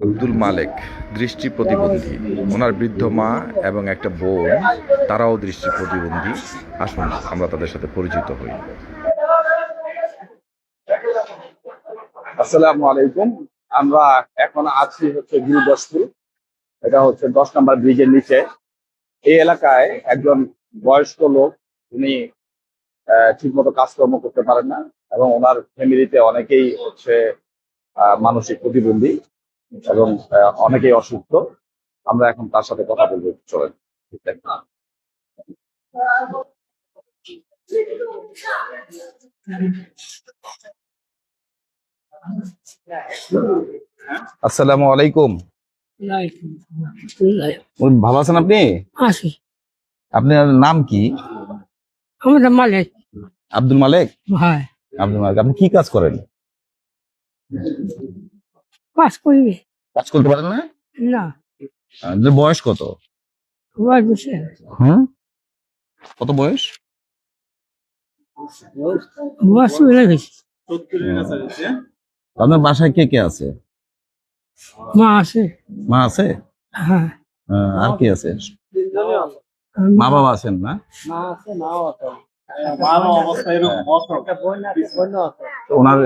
আব্দুল মালেক দৃষ্টি প্রতিবন্ধী, ওনার বৃদ্ধ মা এবং একটা বোন, তারাও দৃষ্টি প্রতিবন্ধী। আসুন আমরা তাদের সাথে পরিচিত হই। আসসালামু আলাইকুম। আমরা এখন আছি হচ্ছে গুরুদাসপুর। এটা হচ্ছে 10 নম্বর ব্রিজের নিচে। এই এলাকায় একজন বয়স্ক লোক, উনি ঠিক মতো কাজকর্ম করতে পারেন না এবং ওনার ফ্যামিলিতে অনেকেই হচ্ছে মানসিক প্রতিবন্ধী এবং অনেকেই অসুস্থ। আমরা এখন তার সাথে কথা বলবো, চলেন। আসসালামু আলাইকুম। ভালো আছেন আপনি? আছি। আপনার নাম কি? আমাদের মালিক। আব্দুল মালেক। হ্যাঁ, আব্দুল মালেক, আপনি কি কাজ করেন? পাস করবি কাজ করতে পারেন না? না, আপনার বয়স কত? বয়স বেশি। কত বয়স? বয়স চলে গেছে। আপনার বাসায় কে কে আছে? মা আছে। মা আছে? হ্যাঁ, আর কি আছে? মা বাবা আছেন না? ওনার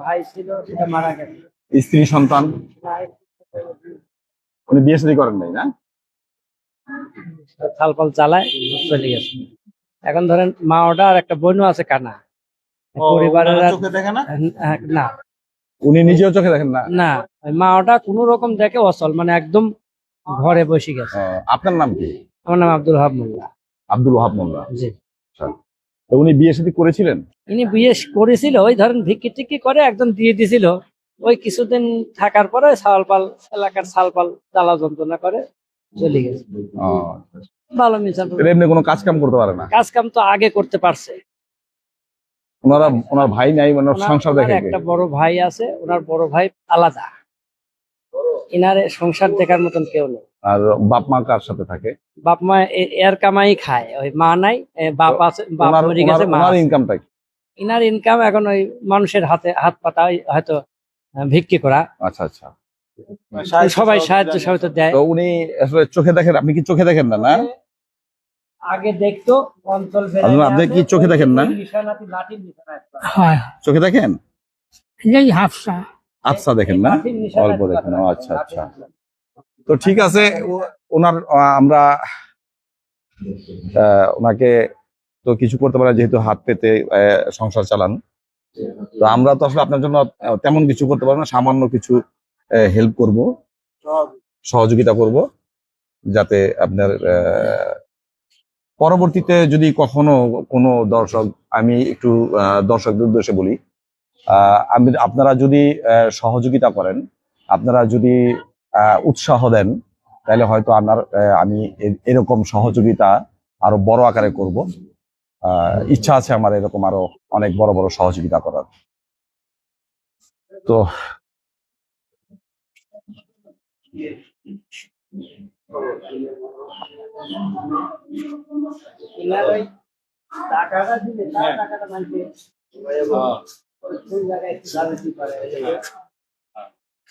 ভাই ছিল, সেটা মারা গেছে। স্ত্রী সন্তান উনি বিয়ে শাদী করেন নাই না? থালপাল চালায় চলে গেছে। এখন ধরেন মা ওটা আর একটা বোনও আছে কানা। পরিবারের না, উনি নিজেও চোখে দেখেন না? না, মা ওটা কোন রকম দেখে অচল, মানে একদম ঘরে বসে গেছে। আপনার নাম কি? আমার নাম আব্দুল হাব মোল্লা। আব্দুল ওয়াহাব মোল্লা। জি। তো উনি বিয়ে শাদী করেছিলেন? ইনি বিয়ে করেছিল, ওই ধরেন ভিক্ষি টিক্কি করে একদম দিয়ে দিছিল। ওই কিছুদিন থাকার পরে সালপাল এলাকার সালপাল জ্বালা যন্ত্রণা করে চলে গেছে। ভালো মিশন। এমনি কোনো কাজ কাম করতে পারে না? কাজ কাম তো আগে করতে পারছে। ওনার ভাই নাই, মানে সংসার দেখে একটা বড় ভাই আছে, ওনার বড় ভাই আলাদা। ইনারে সংসার দেখার মতন কেউ নেই। আর বাপ মা কার সাথে থাকে? বাপ মা এর কামাই খায়, ওই মা নাই, বাপ আছে, বাপ মরে গেছে, মা ওনার আছে। ইনকামটা কি? ইনার ইনকাম এখন ওই মানুষের হাত পাতা, হয়তো ভিক্ষি করা। আচ্ছা আচ্ছা। সবাই সাহায্য সহায়তা দেয়। তো উনি আসলে চোখে দেখেন, আপনি কি চোখে দেখেন না? না, আগে দেখতো অঞ্চল আপনি কি চোখে দেখেন না? হয়, চোখে দেখেন? এই হাফসা আচ্ছা, দেখেন না, অল্প দেখেন। আচ্ছা আচ্ছা। তো ঠিক আছে, ওনার আমরা ওনাকে তো কিছু করতে পারি, যেহেতু হাত পেতে সংসার চালান। তো আমরা তো আসলে আপনার জন্য তেমন কিছু করতে পারবো না, সামান্য কিছু হেল্প করব, সহযোগিতা করব, যাতে আপনার পরবর্তীতে যদি কখনো কোনো দর্শক, আমি একটু দর্শকদের উদ্দেশ্যে বলি, আপনারা যদি সহযোগিতা করেন, আপনারা যদি উৎসাহ দেন, তাহলে হয়তো আমি এরকম সহযোগিতা আরো বড় আকারে করব। ইচ্ছা আছে আমার এরকম আরো অনেক বড় বড় সহযোগিতা করার। তো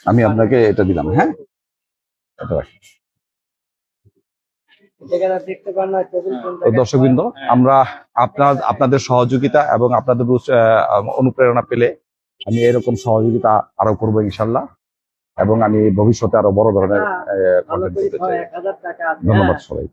আমি আপনাকে এটা দিলাম। হ্যাঁ, এটা রাখি। দর্শকবৃন্দ, আমরা আপনাদের সহযোগিতা এবং আপনাদের অনুপ্রেরণা পেলে আমি এরকম সহযোগিতা আরো করবো ইনশাল্লাহ, এবং আমি ভবিষ্যতে আরো বড় ধরনের কন্টেন্ট করতে চাই। ধন্যবাদ সবাই।